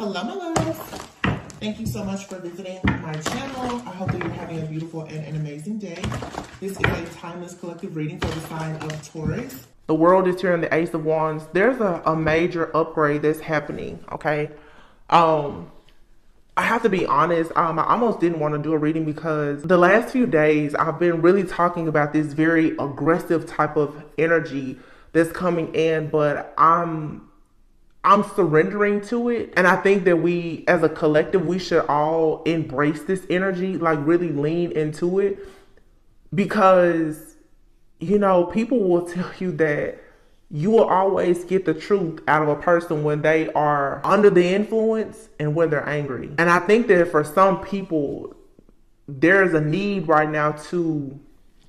Hello, my loves. Thank you so much for visiting my channel. I hope that you're having a beautiful and an amazing day. This is a timeless collective reading for the sign of Taurus. The world is here in the Ace of Wands. There's a major upgrade that's happening, okay? I have to be honest, I almost didn't want to do a reading because the last few days I've been really talking about this very aggressive type of energy that's coming in, but I'm surrendering to it. And I think that we as a collective, we should all embrace this energy, like really lean into it, because, you know, people will tell you that you will always get the truth out of a person when they are under the influence and when they're angry. And I think that for some people, there's a need right now to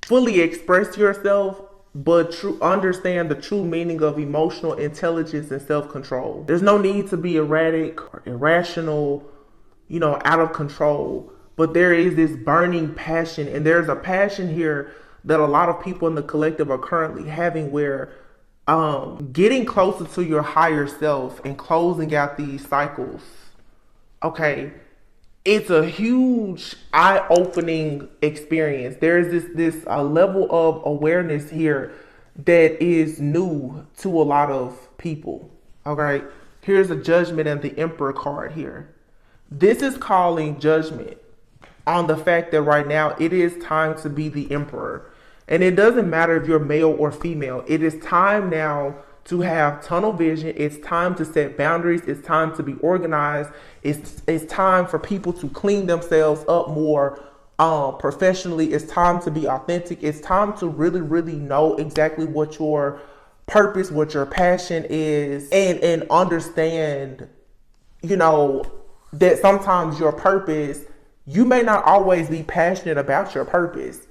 fully express yourself, but understand the true meaning of emotional intelligence and self-control. There's no need to be erratic or irrational, you know, out of control. But there is this burning passion, and there's a passion here that a lot of people in the collective are currently having, where getting closer to your higher self and closing out these cycles. Okay. It's a huge eye-opening experience. There's this level of awareness here that is new to a lot of people. Okay, here's a Judgment and the Emperor card here. This is calling judgment on the fact that right now it is time to be the Emperor. And it doesn't matter if you're male or female. It is time now to have tunnel vision. It's time to set boundaries. It's time to be organized. It's time for people to clean themselves up more professionally. It's time to be authentic. It's time to really know exactly what your purpose, what your passion is, and understand, you know, that sometimes your purpose, you may not always be passionate about your purpose,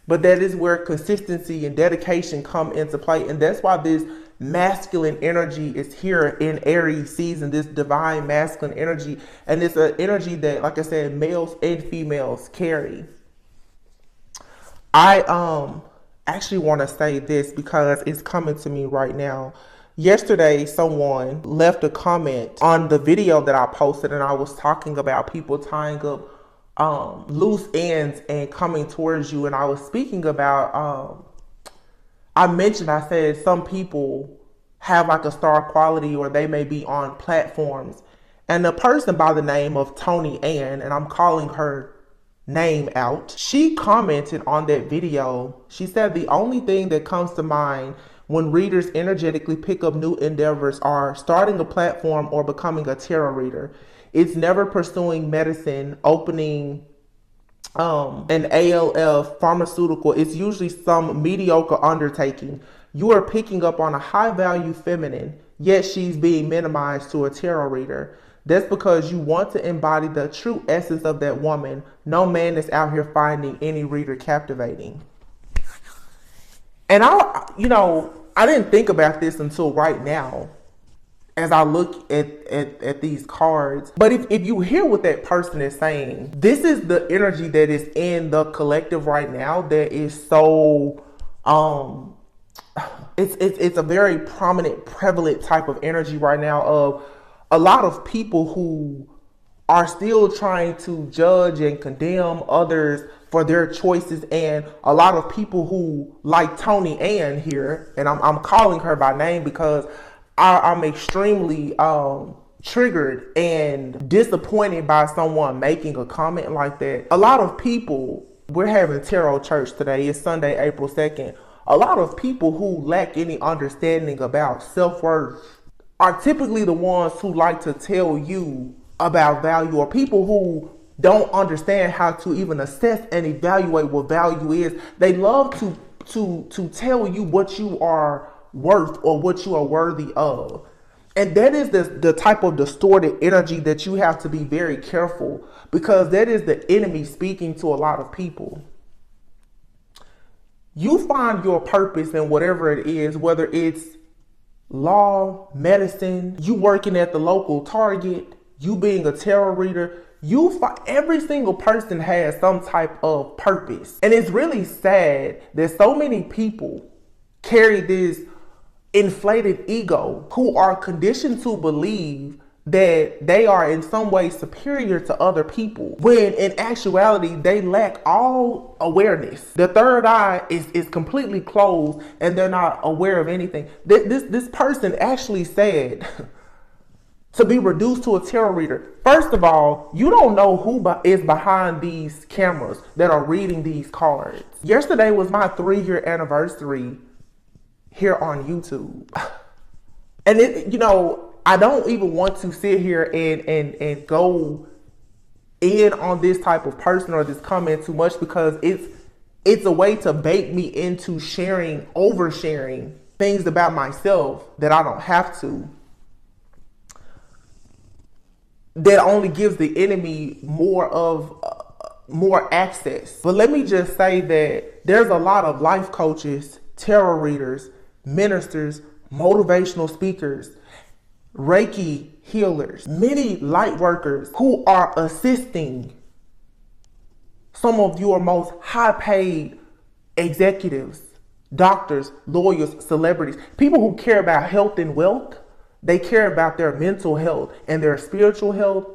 but that is where consistency and dedication come into play. And that's why this masculine energy is here in Aries season, this divine masculine energy. And it's an energy that, like I said, males and females carry. I actually want to say this because it's coming to me right now. Yesterday, someone left a comment on the video that I posted, and I was talking about people tying up loose ends and coming towards you. And I was speaking about I said some people have like a star quality, or they may be on platforms. And the person by the name of Tony Ann, and I'm calling her name out, she commented on that video. She said the only thing that comes to mind when readers energetically pick up new endeavors are starting a platform or becoming a tarot reader. It's never pursuing medicine, opening an ALF, pharmaceutical. It's usually some mediocre undertaking. You are picking up on a high value feminine, yet she's being minimized to a tarot reader. That's because you want to embody the true essence of that woman. No man is out here finding any reader captivating. And I didn't think about this until right now, as I look at these cards. But if you hear what that person is saying, this is the energy that is in the collective right now that is so, it's a very prominent, prevalent type of energy right now of a lot of people who are still trying to judge and condemn others for their choices, and a lot of people who, like Tony Ann here, and I'm calling her by name because I'm extremely triggered and disappointed by someone making a comment like that. A lot of people, we're having tarot church today. It's Sunday, April 2nd. A lot of people who lack any understanding about self-worth are typically the ones who like to tell you about value, or people who don't understand how to even assess and evaluate what value is. They love to tell you what you are worth or what you are worthy of. And that is the type of distorted energy that you have to be very careful, because that is the enemy speaking to a lot of people. You find your purpose in whatever it is, whether it's law, medicine, you working at the local Target, you being a tarot reader. Every single person has some type of purpose. And it's really sad that so many people carry this inflated ego, who are conditioned to believe that they are in some way superior to other people, when in actuality they lack all awareness. The third eye is completely closed and they're not aware of anything. This person actually said to be reduced to a tarot reader. First of all, you don't know who is behind these cameras that are reading these cards. Yesterday was my 3-year anniversary here on YouTube. And I don't even want to sit here and go in on this type of person or this comment too much, because it's a way to bait me into oversharing things about myself that I don't have to. That only gives the enemy more access. But let me just say that there's a lot of life coaches, tarot readers, ministers, motivational speakers, Reiki healers, many light workers who are assisting some of your most high-paid executives, doctors, lawyers, celebrities, people who care about health and wealth. They care about their mental health and their spiritual health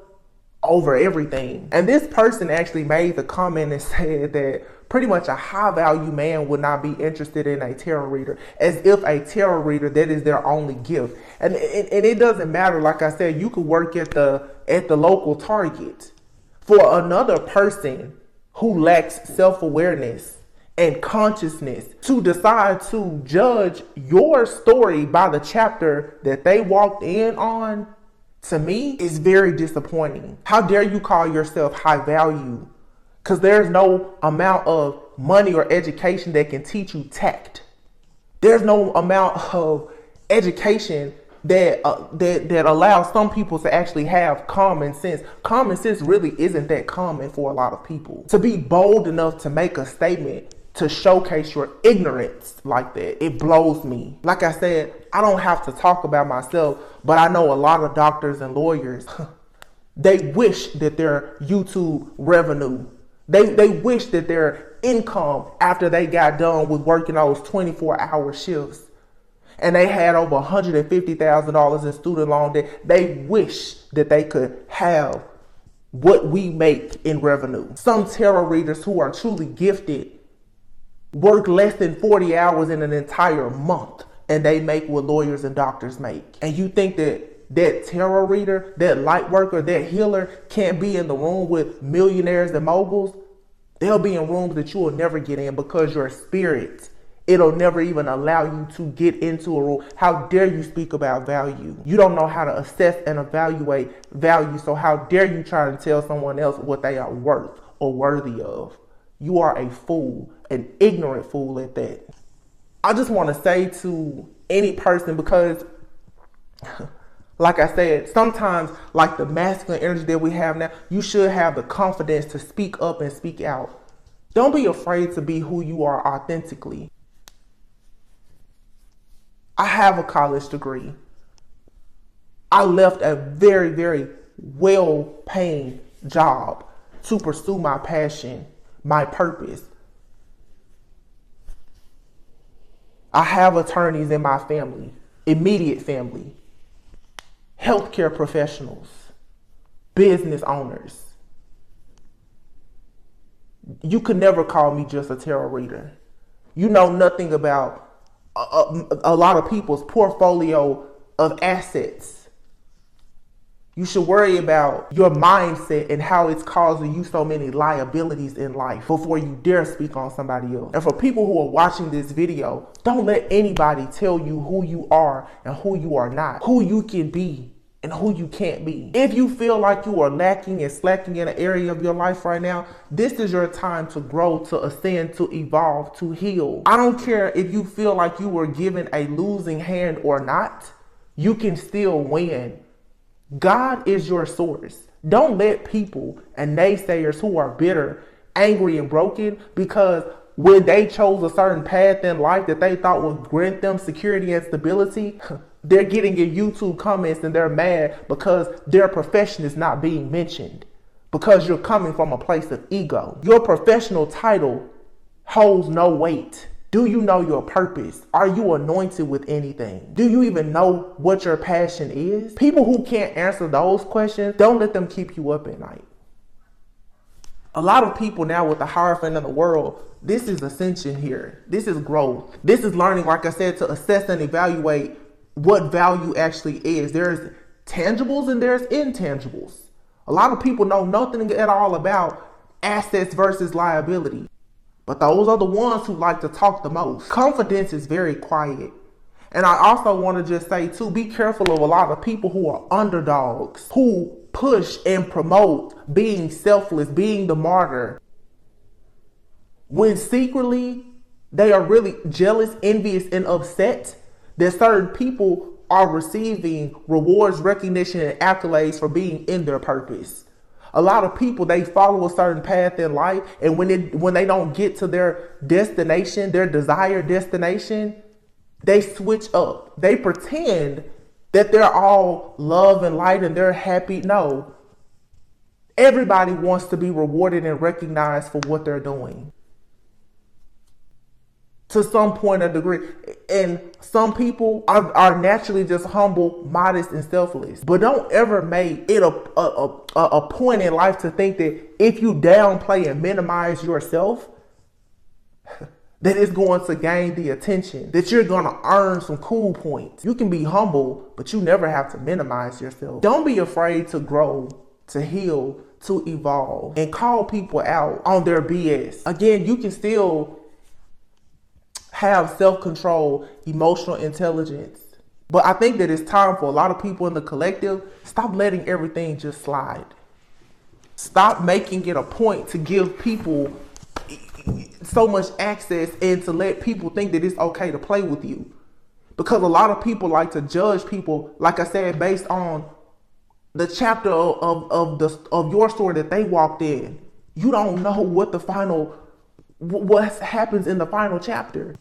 over everything. And this person actually made the comment and said that pretty much a high-value man would not be interested in a tarot reader, as if a tarot reader, that is their only gift. And it doesn't matter. Like I said, you could work at the local Target. For another person who lacks self-awareness and consciousness to decide to judge your story by the chapter that they walked in on, to me, is very disappointing. How dare you call yourself high value? Because there's no amount of money or education that can teach you tact. There's no amount of education that allows some people to actually have common sense. Common sense really isn't that common for a lot of people. To be bold enough to make a statement to showcase your ignorance like that, it blows me. Like I said, I don't have to talk about myself, but I know a lot of doctors and lawyers, they wish that their YouTube revenue, they wish that their income after they got done with working those 24-hour shifts and they had over $150,000 in student loan debt, they wish that they could have what we make in revenue. Some tarot readers who are truly gifted work less than 40 hours in an entire month and they make what lawyers and doctors make. And you think that tarot reader, that light worker, that healer can't be in the room with millionaires and moguls? They'll be in rooms that you will never get in because your spirit, it'll never even allow you to get into a room. How dare you speak about value? You don't know how to assess and evaluate value, so how dare you try to tell someone else what they are worth or worthy of? You are a fool, an ignorant fool at that. I just want to say to any person, because like I said, sometimes like the masculine energy that we have now, you should have the confidence to speak up and speak out. Don't be afraid to be who you are authentically. I have a college degree. I left a very, very well-paying job to pursue my passion, my purpose. I have attorneys in my family, immediate family, healthcare professionals, business owners. You could never call me just a tarot reader. You know nothing about a lot of people's portfolio of assets. You should worry about your mindset and how it's causing you so many liabilities in life before you dare speak on somebody else. And for people who are watching this video, don't let anybody tell you who you are and who you are not, who you can be and who you can't be. If you feel like you are lacking and slacking in an area of your life right now, this is your time to grow, to ascend, to evolve, to heal. I don't care if you feel like you were given a losing hand or not, you can still win. God is your source. Don't let people and naysayers who are bitter, angry, and broken because when they chose a certain path in life that they thought would grant them security and stability, they're getting in YouTube comments and they're mad because their profession is not being mentioned, because you're coming from a place of ego. Your professional title holds no weight. Do you know your purpose? Are you anointed with anything? Do you even know what your passion is? People who can't answer those questions, don't let them keep you up at night. A lot of people now with the Hierophant of the world, this is ascension here. This is growth. This is learning, like I said, to assess and evaluate what value actually is. There's tangibles and there's intangibles. A lot of people know nothing at all about assets versus liability. But those are the ones who like to talk the most. Confidence is very quiet. And I also want to just say too, be careful of a lot of people who are underdogs, who push and promote being selfless, being the martyr, when secretly they are really jealous, envious, and upset that certain people are receiving rewards, recognition, and accolades for being in their purpose. A lot of people, they follow a certain path in life, and when they don't get to their destination, their desired destination, they switch up. They pretend that they're all love and light and they're happy. No. Everybody wants to be rewarded and recognized for what they're doing, to some point or degree. And some people are naturally just humble, modest, and selfless. But don't ever make it a point in life to think that if you downplay and minimize yourself, that it's going to gain the attention, that you're going to earn some cool points. You can be humble, but you never have to minimize yourself. Don't be afraid to grow, to heal, to evolve, and call people out on their BS. Again, you can still have self-control, emotional intelligence. But I think that it's time for a lot of people in the collective, stop letting everything just slide. Stop making it a point to give people so much access and to let people think that it's okay to play with you. Because a lot of people like to judge people, like I said, based on the chapter of your story that they walked in. You don't know what happens in the final chapter.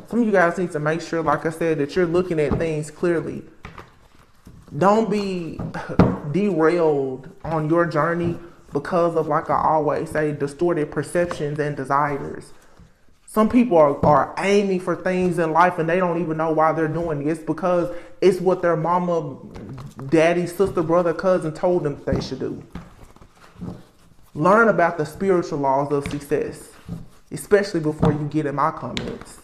Some of you guys need to make sure, like I said, that you're looking at things clearly. Don't be derailed on your journey because of, like I always say, distorted perceptions and desires. Some people are aiming for things in life and they don't even know why they're doing it. It's because it's what their mama, daddy, sister, brother, cousin told them they should do. Learn about the spiritual laws of success, especially before you get in my comments.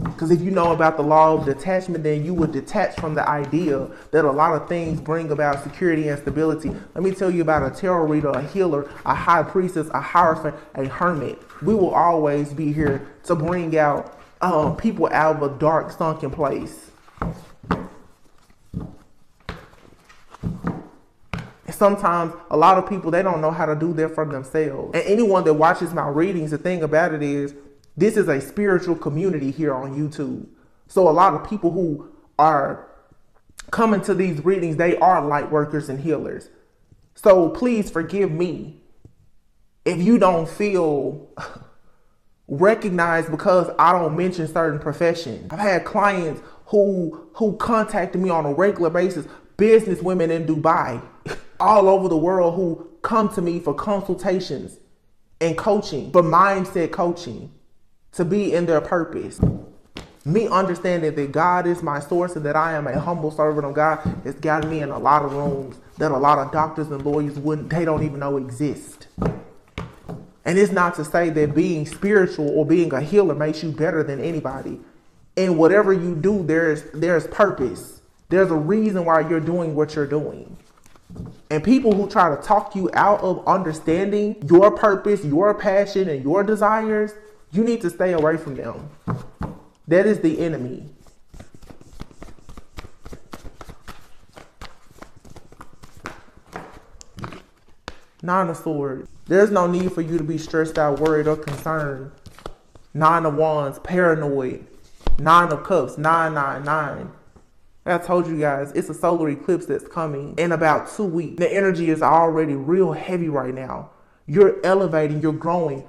Because if you know about the law of detachment, then you would detach from the idea that a lot of things bring about security and stability. Let me tell you about a tarot reader, a healer, a high priestess, a hierophant, a hermit. We will always be here to bring out people out of a dark, sunken place. Sometimes a lot of people, they don't know how to do that for themselves. And anyone that watches my readings, the thing about it is, this is a spiritual community here on YouTube. So a lot of people who are coming to these readings, they are light workers and healers. So please forgive me if you don't feel recognized because I don't mention certain professions. I've had clients who contacted me on a regular basis, business women in Dubai, all over the world, who come to me for consultations and coaching, for mindset coaching, to be in their purpose. Me understanding that God is my source and that I am a humble servant of God has gotten me in a lot of rooms that a lot of doctors and lawyers they don't even know exist. And it's not to say that being spiritual or being a healer makes you better than anybody. In whatever you do, there's purpose. There's a reason why you're doing what you're doing. And people who try to talk you out of understanding your purpose, your passion, and your desires, you need to stay away from them. That is the enemy. Nine of Swords. There's no need for you to be stressed out, worried, or concerned. Nine of Wands, paranoid. Nine of Cups, 999. I told you guys, it's a solar eclipse that's coming in about 2 weeks. The energy is already real heavy right now. You're elevating, you're growing.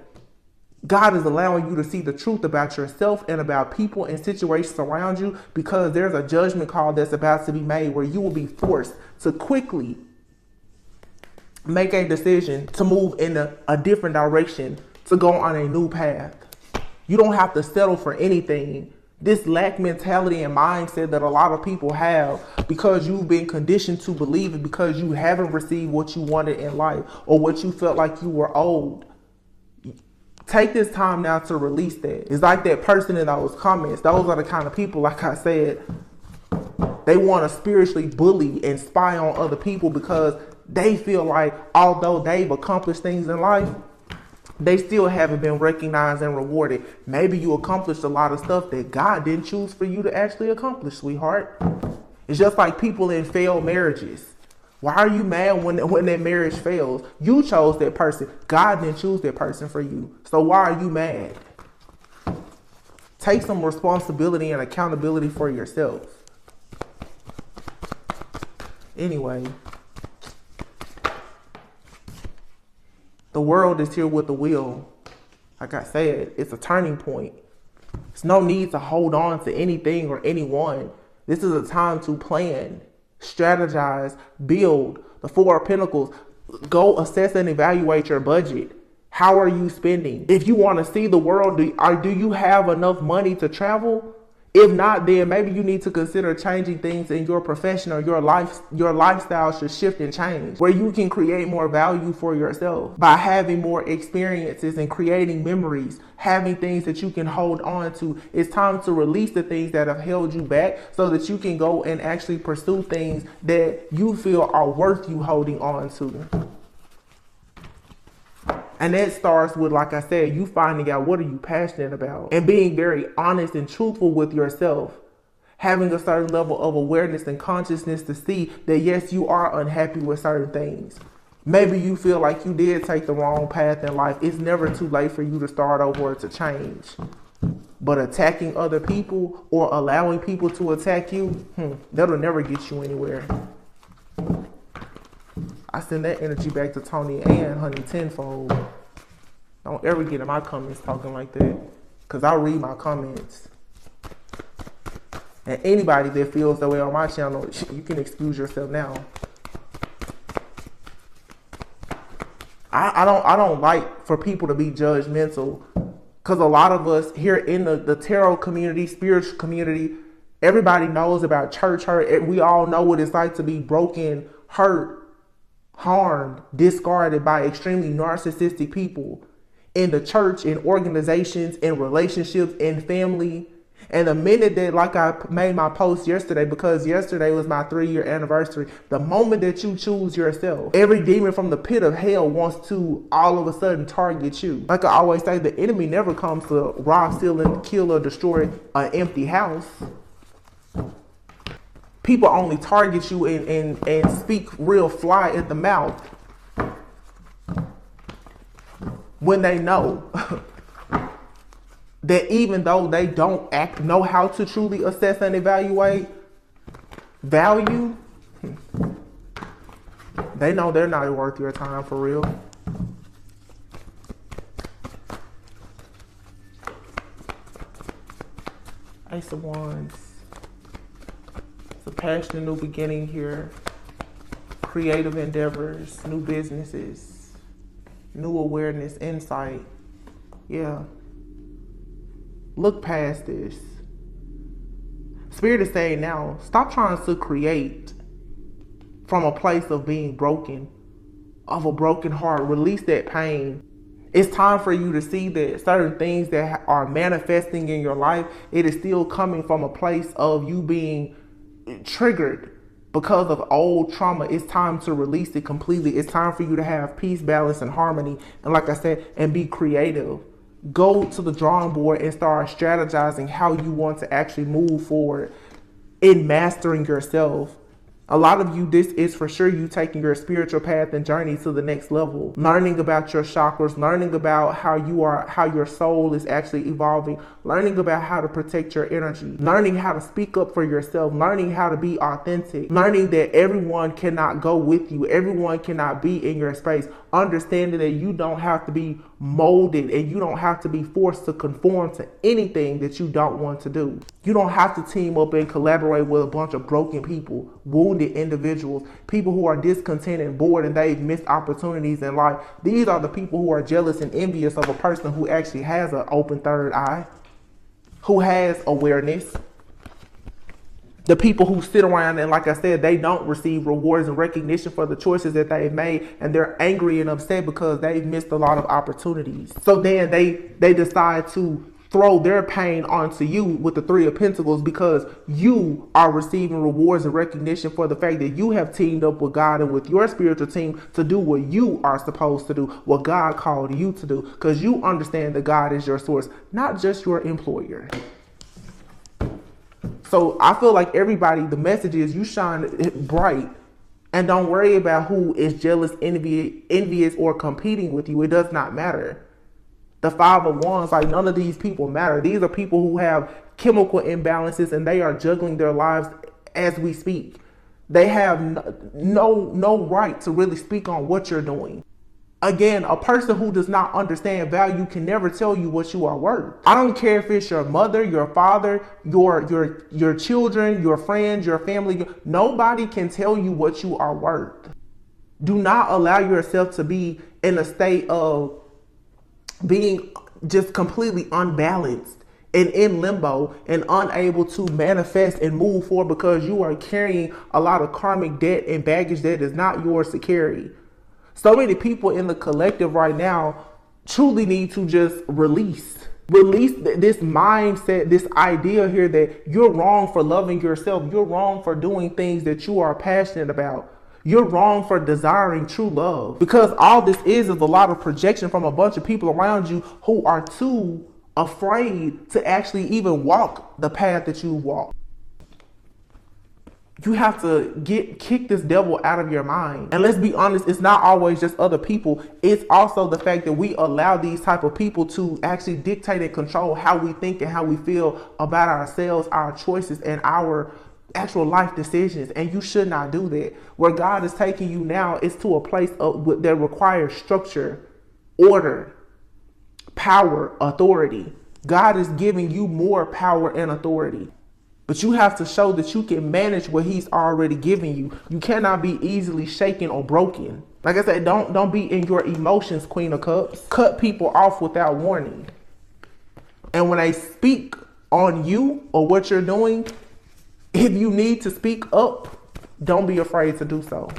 God is allowing you to see the truth about yourself and about people and situations around you, because there's a judgment call that's about to be made where you will be forced to quickly Make a decision to move in a different direction, to go on a new path. You don't have to settle for anything. This lack mentality and mindset that a lot of people have because you've been conditioned to believe it, because you haven't received what you wanted in life or what you felt like you were owed. Take this time now to release that. It's like that person in those comments. Those are the kind of people, like I said, they want to spiritually bully and spy on other people because they feel like although they've accomplished things in life, they still haven't been recognized and rewarded. Maybe you accomplished a lot of stuff that God didn't choose for you to actually accomplish, sweetheart. It's just like people in failed marriages. Why are you mad when that marriage fails? You chose that person. God didn't choose that person for you. So why are you mad? Take some responsibility and accountability for yourself. Anyway, the world is here with the will. Like I said, it's a turning point. There's no need to hold on to anything or anyone. This is a time to plan, strategize, build. The Four of Pentacles. Go assess and evaluate your budget. How are you spending? If you want to see the world, do you have enough money to travel? If not, then maybe you need to consider changing things in your profession or your life. Your lifestyle should shift and change, where you can create more value for yourself by having more experiences and creating memories, having things that you can hold on to. It's time to release the things that have held you back so that you can go and actually pursue things that you feel are worth you holding on to. And that starts with, like I said, you finding out what are you passionate about and being very honest and truthful with yourself. Having a certain level of awareness and consciousness to see that, yes, you are unhappy with certain things. Maybe you feel like you did take the wrong path in life. It's never too late for you to start over or to change. But attacking other people or allowing people to attack you, that'll never get you anywhere. I send that energy back to Tony and Honey tenfold. Don't ever get in my comments talking like that, because I read my comments. And anybody that feels that way on my channel, you can excuse yourself now. I don't like for people to be judgmental, because a lot of us here in the tarot community, spiritual community, everybody knows about church hurt. We all know what it's like to be broken, hurt, harmed, discarded by extremely narcissistic people in the church, in organizations, in relationships, in family. And the minute that, like I made my post yesterday, because yesterday was my 3-year anniversary, the moment that you choose yourself, every demon from the pit of hell wants to all of a sudden target you. Like I always say, the enemy never comes to rob, steal, and kill or destroy an empty house. People only target you and speak real fly at the mouth when they know that even though they don't know how to truly assess and evaluate value, they know they're not worth your time for real. Ace of Wands. It's a passionate new beginning here. Creative endeavors, new businesses, new awareness, insight. Yeah. Look past this. Spirit is saying now, stop trying to create from a place of being broken, of a broken heart. Release that pain. It's time for you to see that certain things that are manifesting in your life, it is still coming from a place of you being triggered because of old trauma. It's time to release it completely. It's time for you to have peace, balance, and harmony. And like I said, and be creative. Go to the drawing board and start strategizing how you want to actually move forward in mastering yourself. A lot of you, this is for sure you taking your spiritual path and journey to the next level. Learning about your chakras, learning about how your soul is actually evolving, learning about how to protect your energy, learning how to speak up for yourself, learning how to be authentic, learning that everyone cannot go with you, everyone cannot be in your space, understanding that you don't have to be molded, and you don't have to be forced to conform to anything that you don't want to do. You don't have to team up and collaborate with a bunch of broken people, wounded individuals, people who are discontent and bored and they've missed opportunities in life. These are the people who are jealous and envious of a person who actually has an open third eye, who has awareness. The people who sit around and, like I said, they don't receive rewards and recognition for the choices that they've made, and they're angry and upset because they've missed a lot of opportunities. So then they decide to throw their pain onto you with the Three of Pentacles, because you are receiving rewards and recognition for the fact that you have teamed up with God and with your spiritual team to do what you are supposed to do, what God called you to do, because you understand that God is your source, not just your employer. So I feel like everybody, the message is you shine bright and don't worry about who is jealous, envious, or competing with you. It does not matter. The Five of Wands, like, none of these people matter. These are people who have chemical imbalances and they are juggling their lives as we speak. They have no right to really speak on what you're doing. Again, a person who does not understand value can never tell you what you are worth. I don't care if it's your mother, your father, your children, your friends, your family. Nobody can tell you what you are worth. Do not allow yourself to be in a state of being just completely unbalanced and in limbo and unable to manifest and move forward because you are carrying a lot of karmic debt and baggage that is not yours to carry. So many people in the collective right now truly need to just release this mindset, this idea here that you're wrong for loving yourself. You're wrong for doing things that you are passionate about. You're wrong for desiring true love, because all this is a lot of projection from a bunch of people around you who are too afraid to actually even walk the path that you walk. You have to kick this devil out of your mind. And let's be honest, it's not always just other people. It's also the fact that we allow these type of people to actually dictate and control how we think and how we feel about ourselves, our choices, and our actual life decisions. And you should not do that. Where God is taking you now is to a place that requires structure, order, power, authority. God is giving you more power and authority. But you have to show that you can manage what he's already given you. You cannot be easily shaken or broken. Like I said, don't be in your emotions, Queen of Cups. Cut people off without warning. And when they speak on you or what you're doing, if you need to speak up, don't be afraid to do so.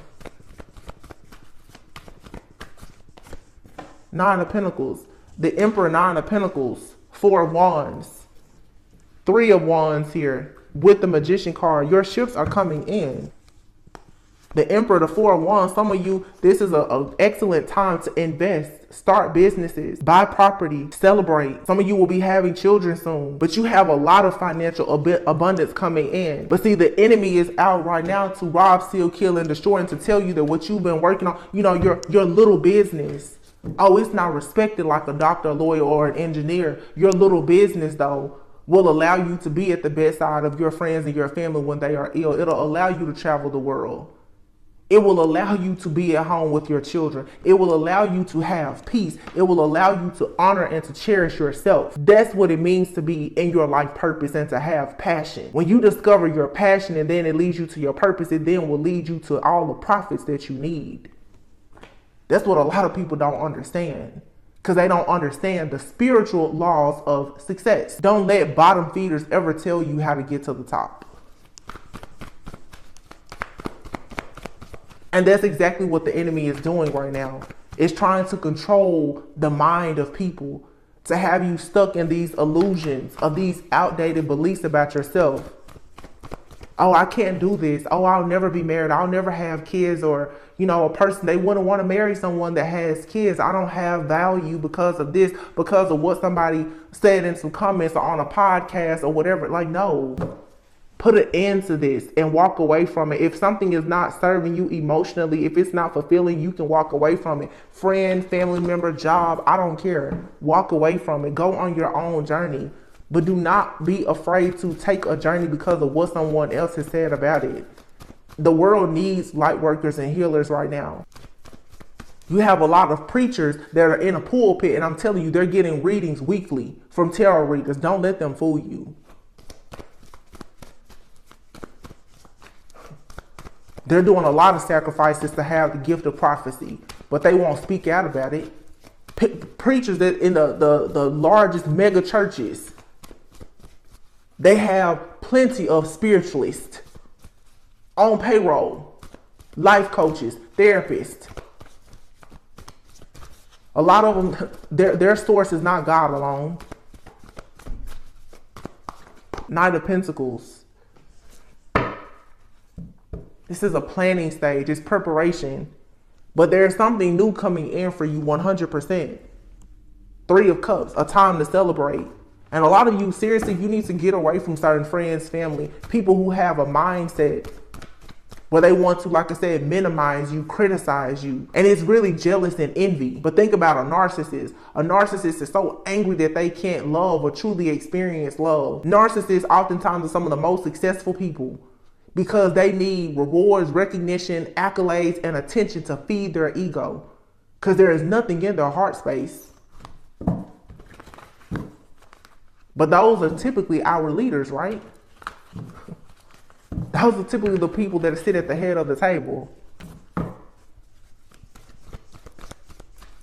Nine of Pentacles. The Emperor, Nine of Pentacles. Four of Wands. Three of Wands here with the Magician card. Your ships are coming in. The Emperor, the Four of Wands. Some of you, this is an excellent time to invest, start businesses, buy property, celebrate. Some of you will be having children soon, but you have a lot of financial abundance coming in. But see, the enemy is out right now to rob, steal, kill, and destroy, and to tell you that what you've been working on, you know, your little business, oh, it's not respected like a doctor, a lawyer, or an engineer. Your little business, though, will allow you to be at the bedside of your friends and your family when they are ill. It'll allow you to travel the world. It will allow you to be at home with your children. It will allow you to have peace. It will allow you to honor and to cherish yourself. That's what it means to be in your life purpose and to have passion. When you discover your passion and then it leads you to your purpose, it then will lead you to all the profits that you need. That's what a lot of people don't understand, because they don't understand the spiritual laws of success. Don't let bottom feeders ever tell you how to get to the top. And that's exactly what the enemy is doing right now. It's trying to control the mind of people, to have you stuck in these illusions of these outdated beliefs about yourself. Oh, I can't do this. Oh, I'll never be married. I'll never have kids. Or, you know, a person, they wouldn't want to marry someone that has kids. I don't have value because of this, because of what somebody said in some comments or on a podcast or whatever. Like, no. Put an end to this and walk away from it. If something is not serving you emotionally, if it's not fulfilling, you can walk away from it. Friend, family member, job, I don't care. Walk away from it. Go on your own journey. But do not be afraid to take a journey because of what someone else has said about it. The world needs light workers and healers right now. You have a lot of preachers that are in a pulpit, and I'm telling you, they're getting readings weekly from tarot readers. Don't let them fool you. They're doing a lot of sacrifices to have the gift of prophecy, but they won't speak out about it. Preachers that in the largest mega churches, they have plenty of spiritualists on payroll, life coaches, therapists. A lot of them, their source is not God alone. Knight of Pentacles. This is a planning stage. It's preparation. But there's something new coming in for you 100%. Three of Cups, a time to celebrate. And a lot of you, seriously, you need to get away from certain friends, family, people who have a mindset where they want to, like I said, minimize you, criticize you. And it's really jealous and envy. But think about a narcissist. A narcissist is so angry that they can't love or truly experience love. Narcissists oftentimes are some of the most successful people because they need rewards, recognition, accolades, and attention to feed their ego. Because there is nothing in their heart space. But those are typically our leaders, right? Those are typically the people that sit at the head of the table.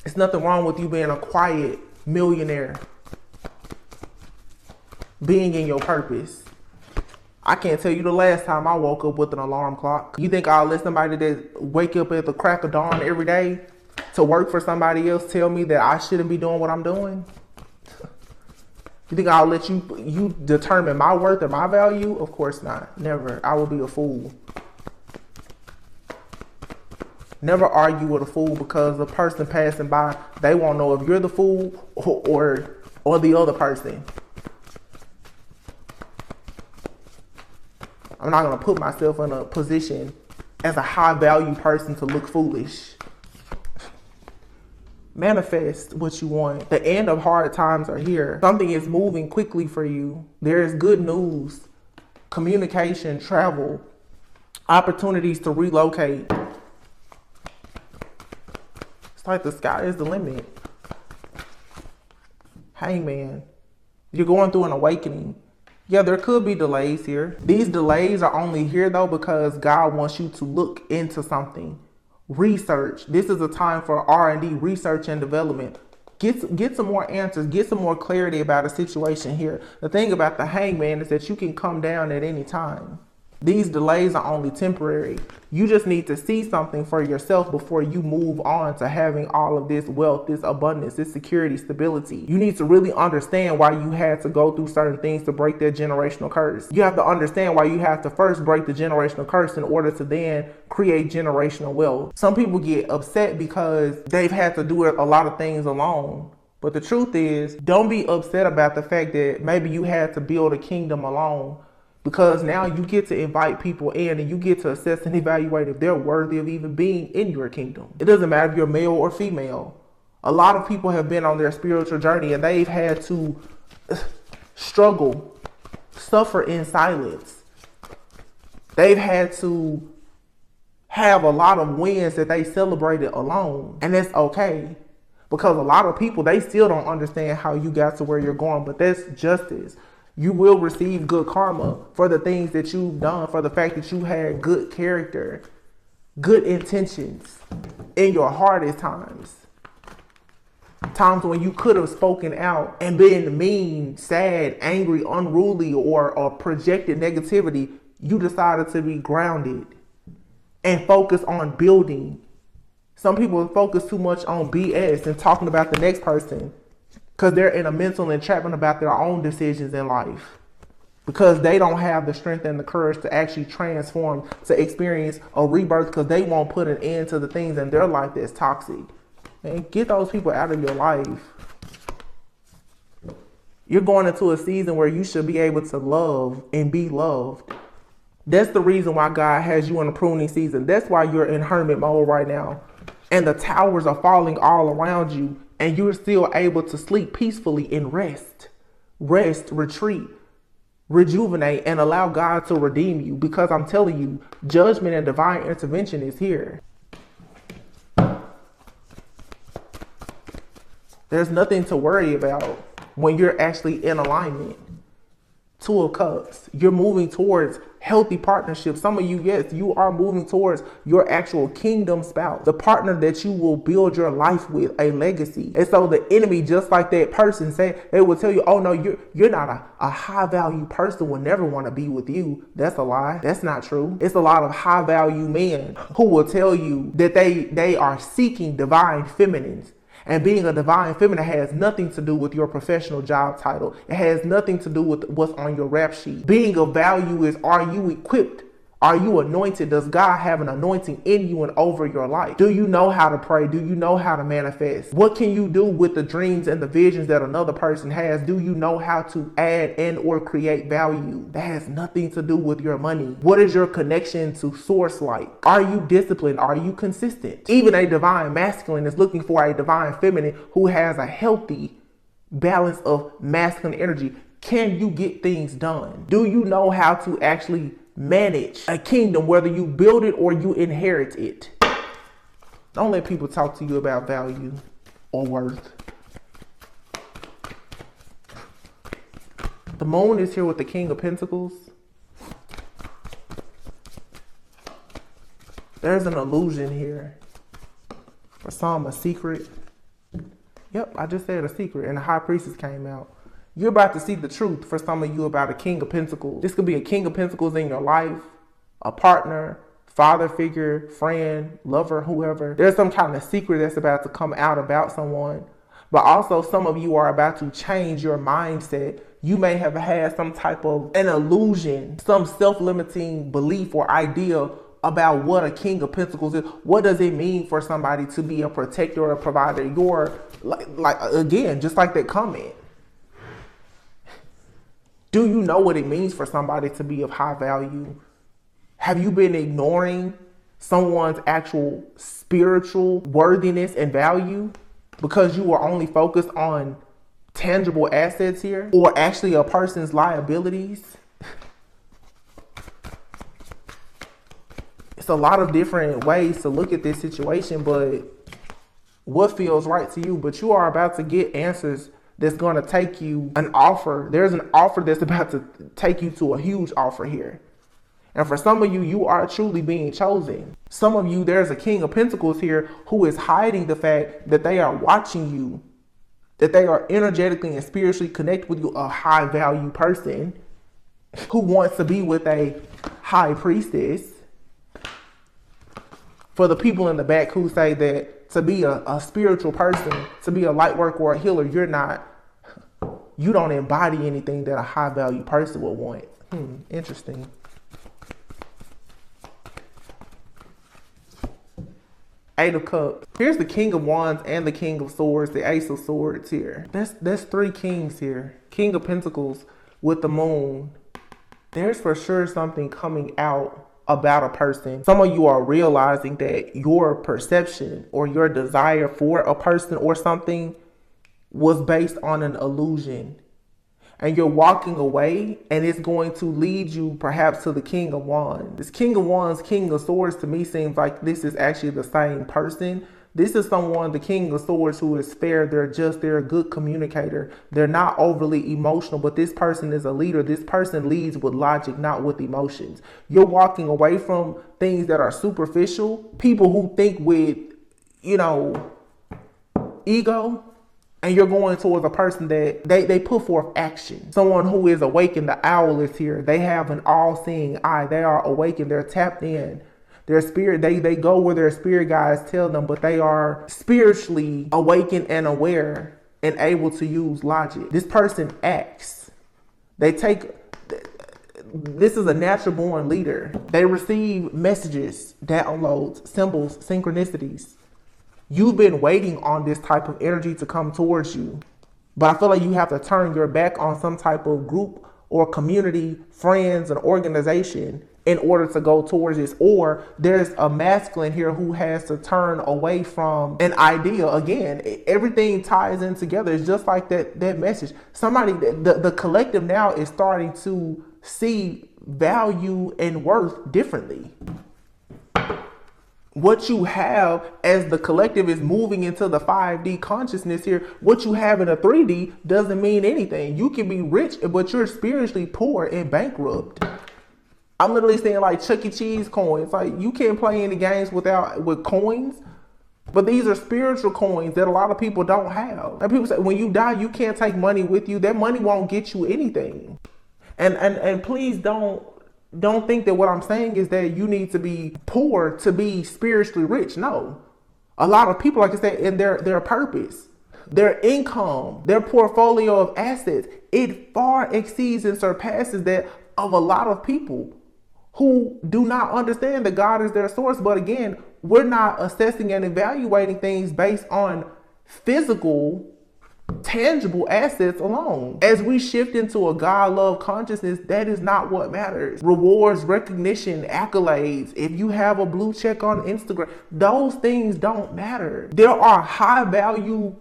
It's nothing wrong with you being a quiet millionaire, being in your purpose. I can't tell you the last time I woke up with an alarm clock. You think I'll let somebody that wake up at the crack of dawn every day to work for somebody else tell me that I shouldn't be doing what I'm doing? You think I'll let you determine my worth or my value? Of course not. Never. I will be a fool. Never argue with a fool because the person passing by, they won't know if you're the fool or the other person. I'm not going to put myself in a position as a high value person to look foolish. Manifest what you want. The end of hard times are here. Something is moving quickly for you. There is good news, communication, travel, opportunities to relocate. It's like the sky is the limit. Hangman. You're going through an awakening. Yeah, there could be delays here. These delays are only here though because God wants you to look into something. Research. This is a time for R&D, research and development. Get some more answers. Get some more clarity about a situation here. The thing about the Hangman is that you can come down at any time. These delays are only temporary. You just need to see something for yourself before you move on to having all of this wealth, this abundance, this security, stability. You need to really understand why you had to go through certain things to break that generational curse. You have to understand why you have to first break the generational curse in order to then create generational wealth. Some people get upset because they've had to do a lot of things alone. But the truth is, don't be upset about the fact that maybe you had to build a kingdom alone. Because now you get to invite people in and you get to assess and evaluate if they're worthy of even being in your kingdom. It doesn't matter if you're male or female. A lot of people have been on their spiritual journey and they've had to struggle, suffer in silence. They've had to have a lot of wins that they celebrated alone. And that's okay. Because a lot of people, they still don't understand how you got to where you're going. But that's justice. You will receive good karma for the things that you've done, for the fact that you had good character, good intentions in your hardest times. Times when you could have spoken out and been mean, sad, angry, unruly, or projected negativity. You decided to be grounded and focus on building. Some people focus too much on BS and talking about the next person. Because they're in a mental entrapment about their own decisions in life. Because they don't have the strength and the courage to actually transform, to experience a rebirth, because they won't put an end to the things in their life that's toxic. And get those people out of your life. You're going into a season where you should be able to love and be loved. That's the reason why God has you in a pruning season. That's why you're in hermit mode right now. And the towers are falling all around you. And you're still able to sleep peacefully and rest, retreat, rejuvenate, and allow God to redeem you. Because I'm telling you, judgment and divine intervention is here. There's nothing to worry about when you're actually in alignment. Two of Cups. You're moving towards healthy partnerships. Some of you, yes, you are moving towards your actual kingdom spouse, the partner that you will build your life with, a legacy. And so the enemy, just like that person said, they will tell you, oh no, you're not a high value person, will never want to be with you. That's a lie. That's not true. It's a lot of high value men who will tell you that they are seeking divine feminines. And being a divine feminine has nothing to do with your professional job title. It has nothing to do with what's on your rap sheet. Being of value is, are you equipped? Are you anointed? Does God have an anointing in you and over your life? Do you know how to pray? Do you know how to manifest? What can you do with the dreams and the visions that another person has? Do you know how to add and or create value? That has nothing to do with your money. What is your connection to source like? Are you disciplined? Are you consistent? Even a divine masculine is looking for a divine feminine who has a healthy balance of masculine energy. Can you get things done? Do you know how to actually manage a kingdom, whether you build it or you inherit it? Don't let people talk to you about value or worth. The moon is here with the King of Pentacles. There's an illusion here. For some, a secret. Yep, I just said a secret, and the High Priestess came out. You're about to see the truth for some of you about a King of Pentacles. This could be a King of Pentacles in your life, a partner, father figure, friend, lover, whoever. There's some kind of secret that's about to come out about someone. But also some of you are about to change your mindset. You may have had some type of an illusion, some self-limiting belief or idea about what a King of Pentacles is. What does it mean for somebody to be a protector or a provider? You're like again, just like that comment. Do you know what it means for somebody to be of high value? Have you been ignoring someone's actual spiritual worthiness and value because you are only focused on tangible assets here, or actually a person's liabilities? It's a lot of different ways to look at this situation, but what feels right to you? But you are about to get answers that's going to take you an offer. There's an offer that's about to take you to a huge offer here. And for some of you, you are truly being chosen. Some of you, there's a King of Pentacles here who is hiding the fact that they are watching you, that they are energetically and spiritually connected with you, a high value person who wants to be with a High Priestess. For the people in the back who say that to be a spiritual person, to be a light worker or a healer, you don't embody anything that a high value person will want. Interesting. Eight of Cups. Here's the King of Wands and the King of Swords, the Ace of Swords here. That's three kings here. King of Pentacles with the moon. There's for sure something coming out about a person. Some of you are realizing that your perception or your desire for a person or something was based on an illusion. And you're walking away, and it's going to lead you perhaps to the King of Wands. This King of Wands, King of Swords, to me seems like this is actually the same person. This is someone, the King of Swords, who is fair. They're a good communicator. They're not overly emotional, but this person is a leader. This person leads with logic, not with emotions. You're walking away from things that are superficial. People who think with, ego. And you're going towards a person that they put forth action. Someone who is awakened. The owl is here. They have an all-seeing eye. They are awakened. They're tapped in. Their spirit, they go where their spirit guides tell them, but they are spiritually awakened and aware and able to use logic. This person acts. This is a natural born leader. They receive messages, downloads, symbols, synchronicities. You've been waiting on this type of energy to come towards you. But I feel like you have to turn your back on some type of group or community, friends, and organization in order to go towards this. Or there's a masculine here who has to turn away from an idea. Again, everything ties in together. It's just like that message. The collective now is starting to see value and worth differently. What you have as the collective is moving into the 5D consciousness here, what you have in a 3D doesn't mean anything. You can be rich, but you're spiritually poor and bankrupt. I'm literally saying like Chuck E. Cheese coins. Like you can't play any games with coins, but these are spiritual coins that a lot of people don't have. And people say when you die, you can't take money with you. That money won't get you anything. And please don't think that what I'm saying is that you need to be poor to be spiritually rich. No. A lot of people, like I said, in their purpose, their income, their portfolio of assets, it far exceeds and surpasses that of a lot of people who do not understand that God is their source. But again, we're not assessing and evaluating things based on physical, tangible assets alone. As we shift into a God-love consciousness, that is not what matters. Rewards, recognition, accolades, if you have a blue check on Instagram, those things don't matter. There are high value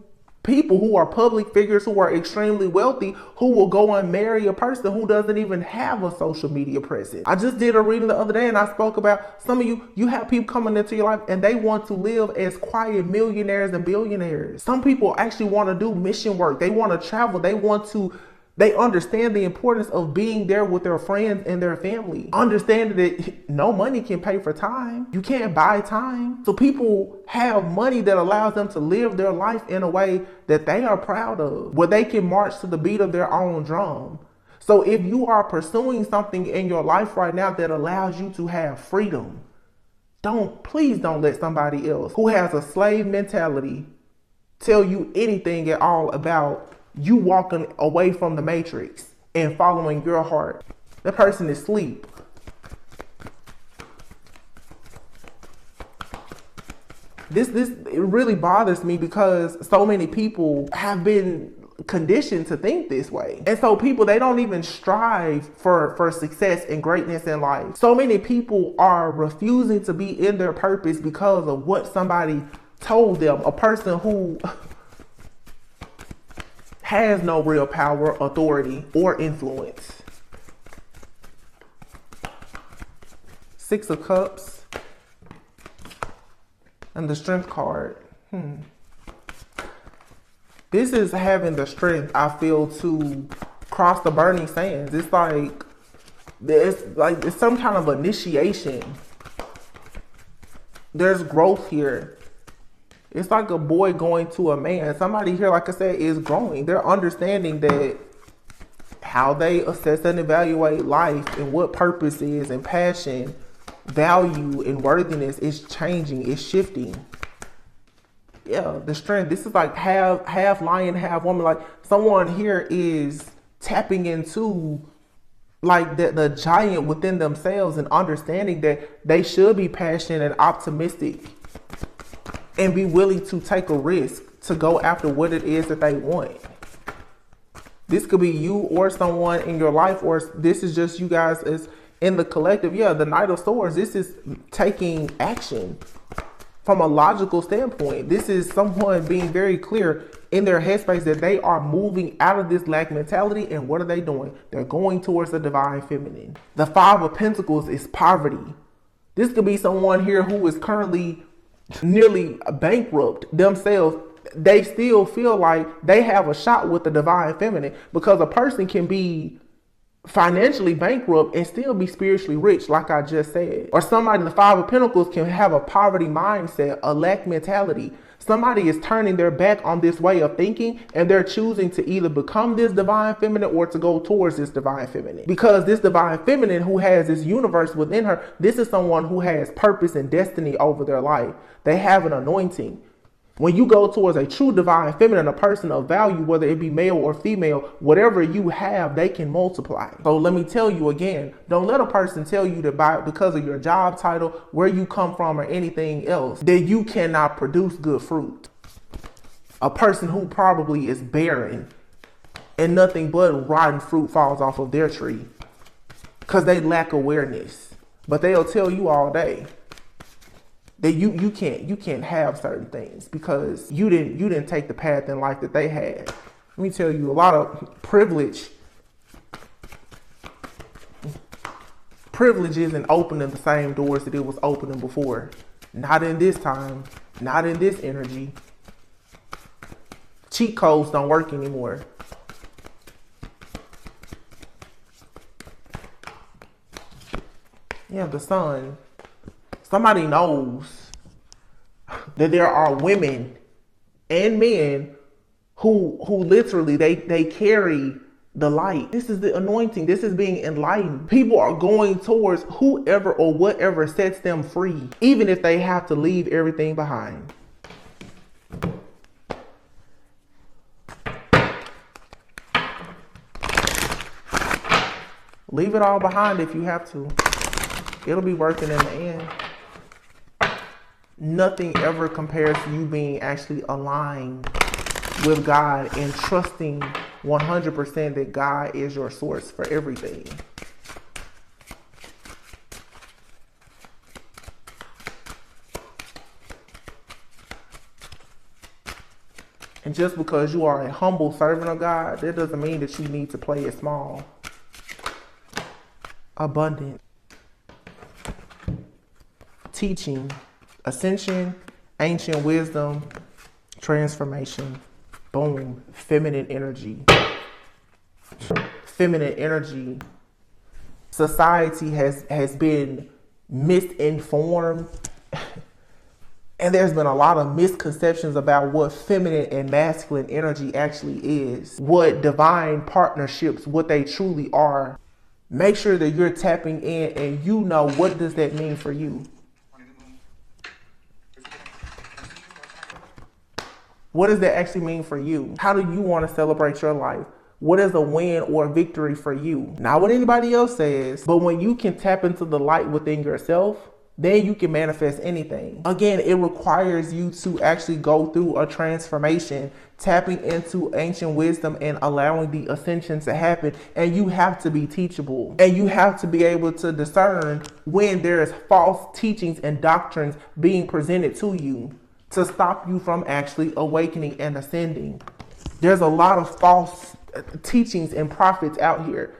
people who are public figures who are extremely wealthy who will go and marry a person who doesn't even have a social media presence. I just did a reading the other day and I spoke about some of you have people coming into your life and they want to live as quiet millionaires and billionaires. Some people actually want to do mission work. They want to travel. They understand the importance of being there with their friends and their family. Understanding that no money can pay for time. You can't buy time. So people have money that allows them to live their life in a way that they are proud of, where they can march to the beat of their own drum. So if you are pursuing something in your life right now that allows you to have freedom, please don't let somebody else who has a slave mentality tell you anything at all about you walking away from the matrix and following your heart. That person is asleep. It really bothers me because so many people have been conditioned to think this way. And so people, they don't even strive for success and greatness in life. So many people are refusing to be in their purpose because of what somebody told them. A person who has no real power, authority, or influence. 6 of Cups and the Strength card. This is having the strength, I feel, to cross the burning sands. It's like it's some kind of initiation. There's growth here. It's like a boy going to a man. Somebody here, like I said, is growing. They're understanding that how they assess and evaluate life and what purpose is and passion, value and worthiness is changing, it's shifting. Yeah, the strength. This is like half lion, half woman. Like someone here is tapping into like the giant within themselves and understanding that they should be passionate and optimistic and be willing to take a risk to go after what it is that they want. This could be you or someone in your life, or this is just you guys as in the collective. Yeah, the Knight of Swords, this is taking action from a logical standpoint. This is someone being very clear in their headspace that they are moving out of this lack mentality. And what are they doing? They're going towards the divine feminine. The 5 of Pentacles is poverty. This could be someone here who is currently nearly bankrupt themselves. They still feel like they have a shot with the divine feminine, because a person can be financially bankrupt and still be spiritually rich, like I just said. Or somebody in the 5 of Pentacles can have a poverty mindset, a lack mentality. Somebody is turning their back on this way of thinking and they're choosing to either become this divine feminine or to go towards this divine feminine. Because this divine feminine who has this universe within her, this is someone who has purpose and destiny over their life. They have an anointing. When you go towards a true divine feminine, a person of value, whether it be male or female, whatever you have, they can multiply. So let me tell you again, don't let a person tell you that because of your job title, where you come from, or anything else, that you cannot produce good fruit. A person who probably is barren and nothing but rotten fruit falls off of their tree because they lack awareness. But they'll tell you all day that you can't have certain things because you didn't take the path in life that they had. Let me tell you, a lot of privilege isn't opening the same doors that it was opening before. Not in this time. Not in this energy. Cheat codes don't work anymore. Yeah, the sun. Somebody knows that there are women and men who literally they carry the light. This is the anointing. This is being enlightened. People are going towards whoever or whatever sets them free, even if they have to leave everything behind. Leave it all behind if you have to. It'll be working in the end. Nothing ever compares to you being actually aligned with God and trusting 100% that God is your source for everything. And just because you are a humble servant of God, that doesn't mean that you need to play it small. Abundant. Teaching. Ascension. Ancient wisdom. Transformation. Boom. Feminine energy. Feminine energy. Society has been misinformed. And there's been a lot of misconceptions about what feminine and masculine energy actually is. What divine partnerships, what they truly are. Make sure that you're tapping in and you know, what does that mean for you? What does that actually mean for you? How do you want to celebrate your life? What is a win or a victory for you? Not what anybody else says, but when you can tap into the light within yourself, then you can manifest anything. Again, it requires you to actually go through a transformation, tapping into ancient wisdom and allowing the ascension to happen. And you have to be teachable. And you have to be able to discern when there's false teachings and doctrines being presented to you to stop you from actually awakening and ascending. There's a lot of false teachings and prophets out here.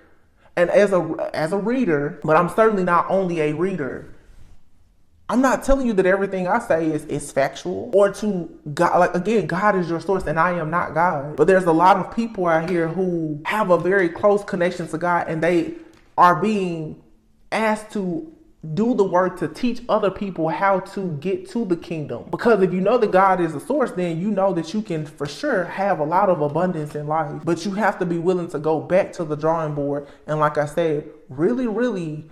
And as a reader, but I'm certainly not only a reader, I'm not telling you that everything I say is factual or to God. Like, again, God is your source and I am not God. But there's a lot of people out here who have a very close connection to God and they are being asked to do the work to teach other people how to get to the kingdom. Because if you know that God is the source, then you know that you can for sure have a lot of abundance in life. But you have to be willing to go back to the drawing board. And like I said, really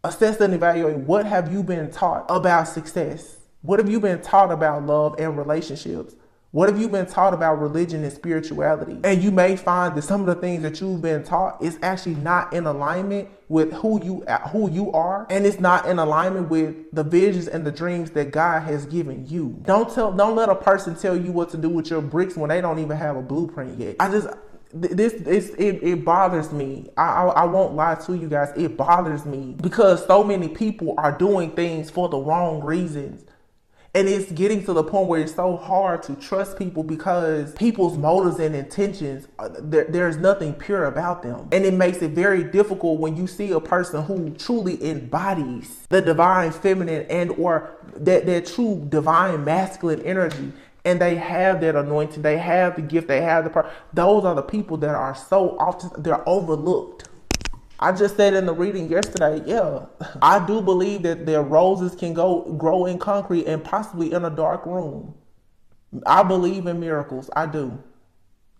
assess and evaluate, what have you been taught about success? What have you been taught about love and relationships? What have you been taught about religion and spirituality? And you may find that some of the things that you've been taught is actually not in alignment with who you are, and it's not in alignment with the visions and the dreams that God has given you. Don't let a person tell you what to do with your bricks when they don't even have a blueprint yet. It bothers me. I won't lie to you guys. It bothers me because so many people are doing things for the wrong reasons. And it's getting to the point where it's so hard to trust people because people's motives and intentions, there's nothing pure about them. And it makes it very difficult when you see a person who truly embodies the divine feminine and or that true divine masculine energy. And they have that anointing, they have the gift, they have the power. Those are the people that are so often, they're overlooked. I just said in the reading yesterday, yeah, I do believe that their roses can grow in concrete and possibly in a dark room. I believe in miracles. I do.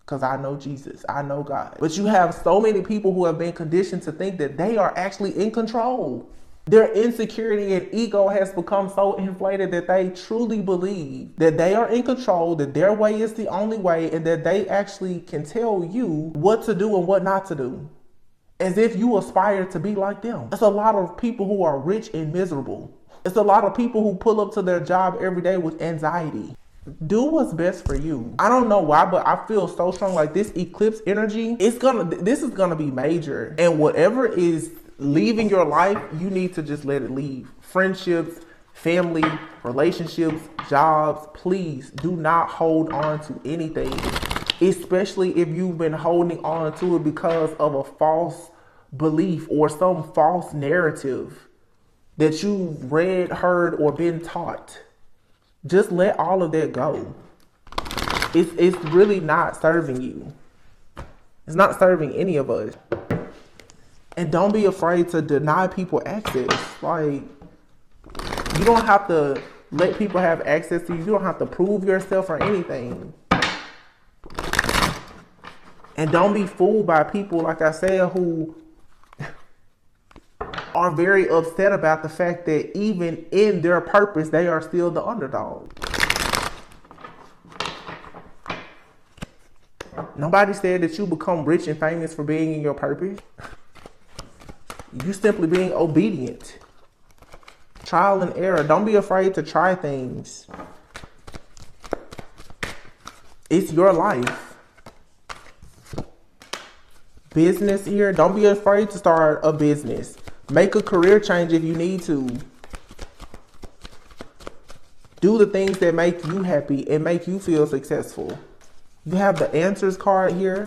Because I know Jesus. I know God. But you have so many people who have been conditioned to think that they are actually in control. Their insecurity and ego has become so inflated that they truly believe that they are in control, that their way is the only way, and that they actually can tell you what to do and what not to do. As if you aspire to be like them. It's a lot of people who are rich and miserable. It's a lot of people who pull up to their job every day with anxiety. Do what's best for you. I don't know why, but I feel so strong like this eclipse energy, this is gonna be major. And whatever is leaving your life, you need to just let it leave. Friendships, family, relationships, jobs, please do not hold on to anything. Especially if you've been holding on to it because of a false belief or some false narrative. that you've read, heard, or been taught. Just let all of that go. It's really not serving you. It's not serving any of us. And don't be afraid to deny people access. Like, you don't have to let people have access to you. You don't have to prove yourself or anything. And don't be fooled by people, like I said, who are very upset about the fact that even in their purpose, they are still the underdog. Nobody said that you become rich and famous for being in your purpose. You simply being obedient. Trial and error. Don't be afraid to try things. It's your life. Business here. Don't be afraid to start a business. Make a career change if you need to. Do the things that make you happy and make you feel successful. You have the answers card here.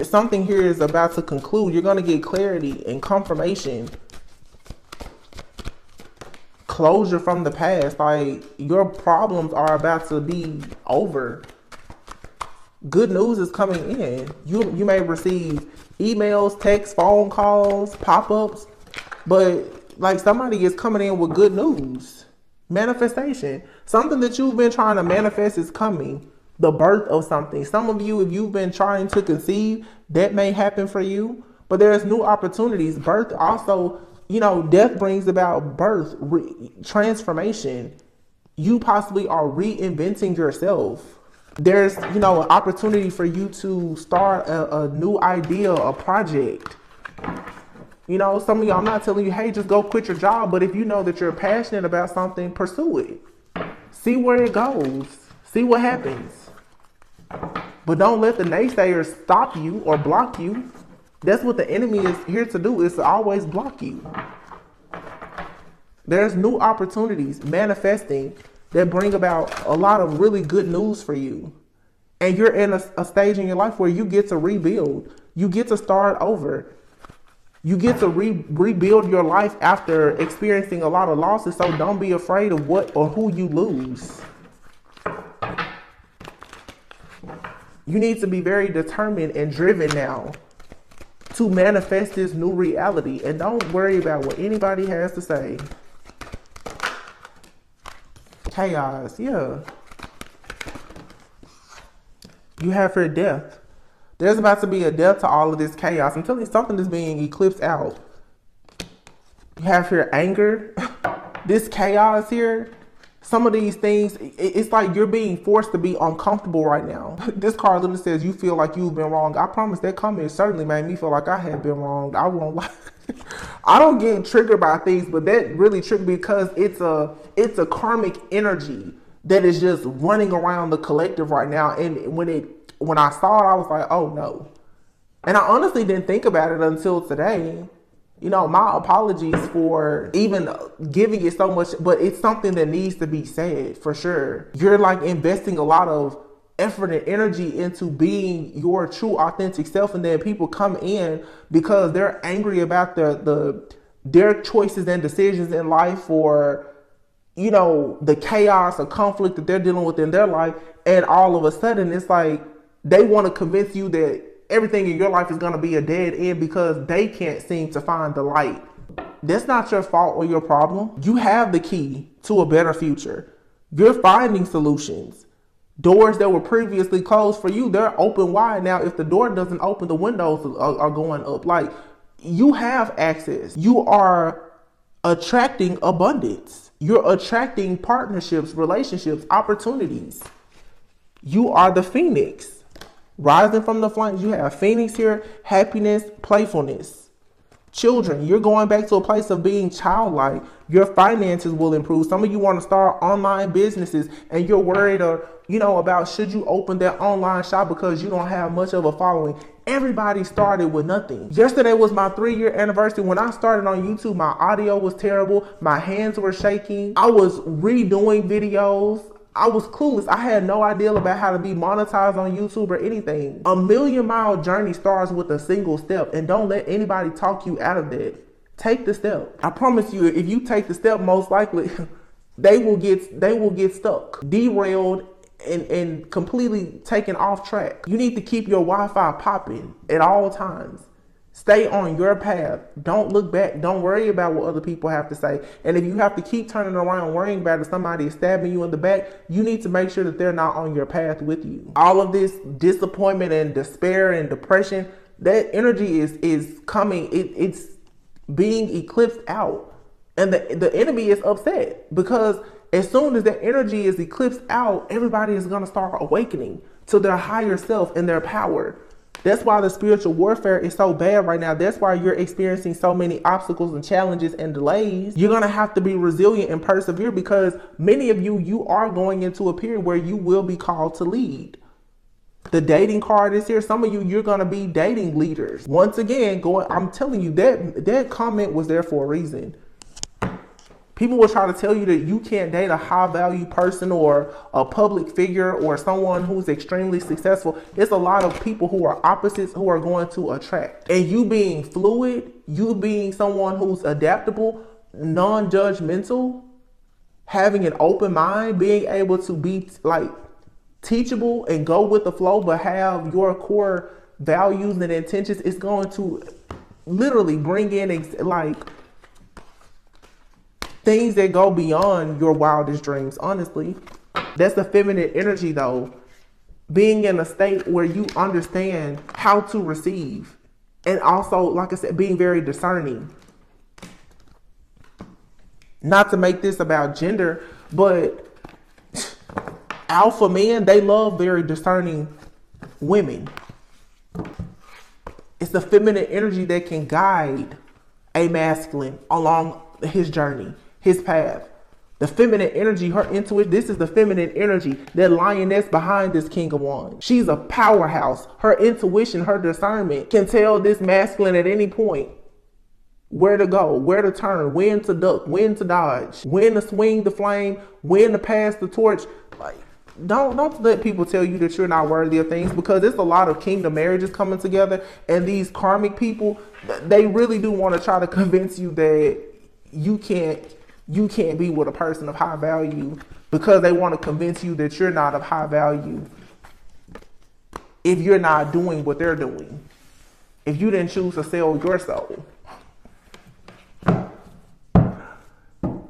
Something here is about to conclude. You're going to get clarity and confirmation. Closure from the past. Like, your problems are about to be over. Good news is coming in. You may receive emails, texts, phone calls, pop-ups, but like somebody is coming in with good news. Manifestation. Something that you've been trying to manifest is coming. The birth of something. Some of you, if you've been trying to conceive, that may happen for you, but there's new opportunities. Birth also, death brings about birth, transformation. You possibly are reinventing yourself. There's, an opportunity for you to start a new idea, a project. Some of y'all, I'm not telling you, hey, just go quit your job. But if you know that you're passionate about something, pursue it. See where it goes. See what happens. But don't let the naysayers stop you or block you. That's what the enemy is here to do, is to always block you. There's new opportunities manifesting that bring about a lot of really good news for you. And you're in a stage in your life where you get to rebuild. You get to start over. You get to rebuild your life after experiencing a lot of losses. So don't be afraid of what or who you lose. You need to be very determined and driven now to manifest this new reality. And don't worry about what anybody has to say. Chaos, yeah. You have her death. There's about to be a death to all of this chaos. I'm telling you, something is being eclipsed out. You have here anger. This chaos here. Some of these things, it's like you're being forced to be uncomfortable right now. This card literally says you feel like you've been wrong. I promise that comment certainly made me feel like I had been wronged. I won't lie. I don't get triggered by things, but that really triggered me because it's a karmic energy that is just running around the collective right now. And when I saw it, I was like, oh no. And I honestly didn't think about it until today. My apologies for even giving it so much, but it's something that needs to be said for sure. You're like investing a lot of effort and energy into being your true authentic self, and then people come in because they're angry about their choices and decisions in life, or the chaos or conflict that they're dealing with in their life, and all of a sudden it's like they want to convince you that everything in your life is going to be a dead end because they can't seem to find the light. That's not your fault or your problem. You have the key to a better future. You're finding solutions. Doors that were previously closed for you, they're open wide now. If the door doesn't open, the windows are going up. Like, you have access. You are attracting abundance. You're attracting partnerships, relationships, opportunities. You are the phoenix. Rising from the flames. You have phoenix here, happiness, playfulness. Children, you're going back to a place of being childlike. Your finances will improve. Some of you want to start online businesses and you're worried about should you open that online shop because you don't have much of a following. Everybody started with nothing. Yesterday was my 3-year anniversary. When I started on YouTube, my audio was terrible. My hands were shaking. I was redoing videos. I was clueless. I had no idea about how to be monetized on YouTube or anything. A 1,000,000-mile journey starts with a single step, and don't let anybody talk you out of that. Take the step. I promise you, if you take the step, most likely they will get stuck, derailed, and completely taken off track. You need to keep your Wi-Fi popping at all times. Stay on your path. Don't look back. Don't worry about what other people have to say. And if you have to keep turning around worrying about if somebody is stabbing you in the back, you need to make sure that they're not on your path with you. All of this disappointment and despair and depression, that energy is coming. It's being eclipsed out. And the enemy is upset because as soon as that energy is eclipsed out, everybody is going to start awakening to their higher self and their power. That's why the spiritual warfare is so bad right now. That's why you're experiencing so many obstacles and challenges and delays. You're going to have to be resilient and persevere because many of you are going into a period where you will be called to lead. The dating card is here. Some of you're going to be dating leaders. Once again, I'm telling you that comment was there for a reason. People will try to tell you that you can't date a high value person or a public figure or someone who's extremely successful. It's a lot of people who are opposites who are going to attract. And you being fluid, you being someone who's adaptable, non-judgmental, having an open mind, being able to be like teachable and go with the flow, but have your core values and intentions, is going to literally bring in like things that go beyond your wildest dreams. Honestly, that's the feminine energy though. Being in a state where you understand how to receive, and also, like I said, being very discerning. Not to make this about gender, but alpha men, they love very discerning women. It's the feminine energy that can guide a masculine along his journey, his path. The feminine energy, her intuition, this is the feminine energy, that lioness behind this King of Wands. She's a powerhouse. Her intuition, her discernment can tell this masculine at any point where to go, where to turn, when to duck, when to dodge, when to swing the flame, when to pass the torch. Like, don't let people tell you that you're not worthy of things, because there's a lot of kingdom marriages coming together, and these karmic people, they really do want to try to convince you that you can't be with a person of high value, because they want to convince you that you're not of high value if you're not doing what they're doing, if you didn't choose to sell your soul.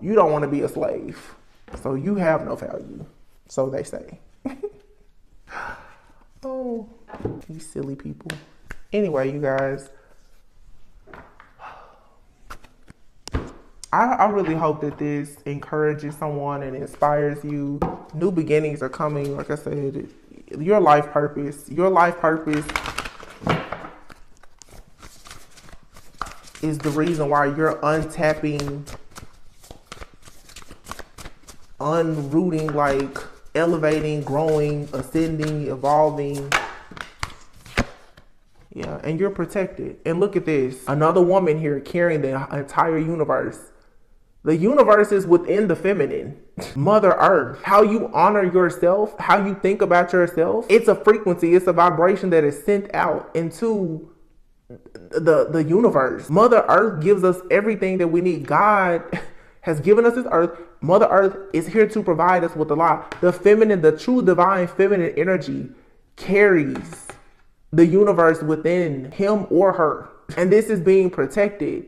You don't want to be a slave, so you have no value, so they say. Oh, you silly people. Anyway, you guys, I really hope that this encourages someone and inspires you. New beginnings are coming. Like I said, your life purpose is the reason why you're untapping, unrooting, like elevating, growing, ascending, evolving. Yeah, and you're protected. And look at this. Another woman here carrying the entire universe. The universe is within the feminine. Mother Earth. How you honor yourself, how you think about yourself. It's a frequency, it's a vibration that is sent out into the universe. Mother Earth gives us everything that we need. God has given us this earth. Mother Earth is here to provide us with a lot. The feminine, the true divine feminine energy carries the universe within him or her. And this is being protected.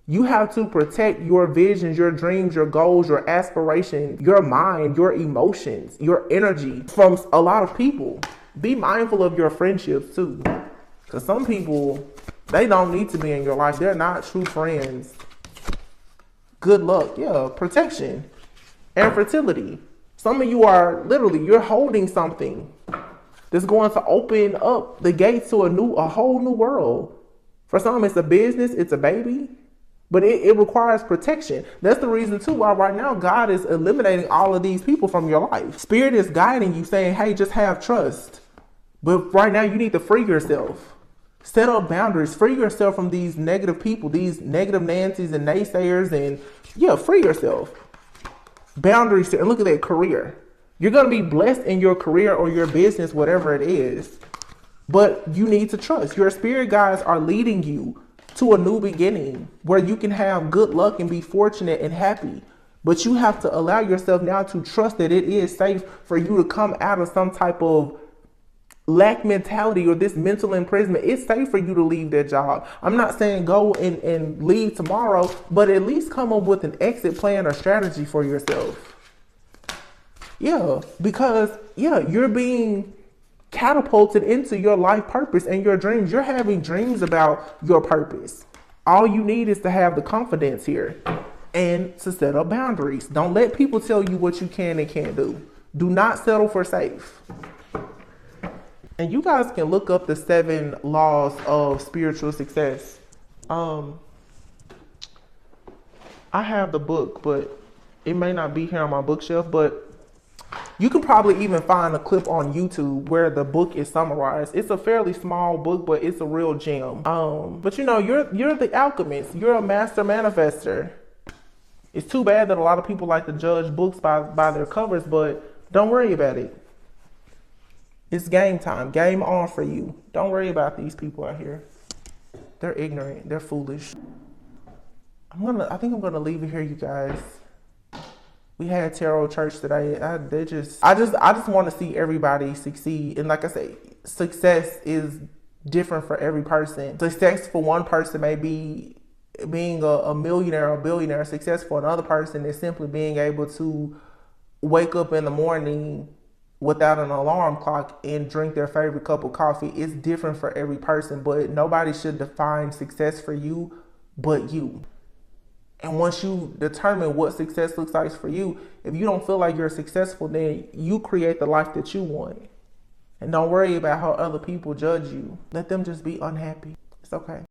You have to protect your visions, your dreams, your goals, your aspirations, your mind, your emotions, your energy from a lot of people. Be mindful of your friendships too. Because some people, they don't need to be in your life. They're not true friends. Good luck. Yeah, protection and fertility. Some of you are literally, you're holding something that's going to open up the gates to a whole new world. For some, it's a business, it's a baby. But it requires protection. That's the reason too why right now God is eliminating all of these people from your life. Spirit is guiding you, saying, hey, just have trust. But right now you need to free yourself. Set up boundaries. Free yourself from these negative people, these negative Nancy's and naysayers, and yeah, free yourself. Boundaries. And look at that career. You're going to be blessed in your career or your business, whatever it is. But you need to trust. Your spirit guides are leading you to a new beginning where you can have good luck and be fortunate and happy. But you have to allow yourself now to trust that it is safe for you to come out of some type of lack mentality or this mental imprisonment. It's safe for you to leave that job. I'm not saying go and leave tomorrow, but at least come up with an exit plan or strategy for yourself. Yeah, because you're being catapulted into your life purpose and your dreams. You're having dreams about your purpose. All you need is to have the confidence here and to set up boundaries. Don't let people tell you what you can and can't do. Do not settle for safe. And you guys can look up the 7 laws of spiritual success. I have the book, but it may not be here on my bookshelf, but you can probably even find a clip on YouTube where the book is summarized. It's a fairly small book, but it's a real gem. But you're the alchemist. You're a master manifester. It's too bad that a lot of people like to judge books by their covers, but don't worry about it. It's game time. Game on for you. Don't worry about these people out here. They're ignorant. They're foolish. I think I'm gonna leave it here, you guys. We had Tarot Church today. I just want to see everybody succeed. And like I say, success is different for every person. Success for one person may be being a millionaire or billionaire. Success for another person is simply being able to wake up in the morning without an alarm clock and drink their favorite cup of coffee. It's different for every person, but nobody should define success for you but you. And once you determine what success looks like for you, if you don't feel like you're successful, then you create the life that you want. And don't worry about how other people judge you. Let them just be unhappy. It's okay.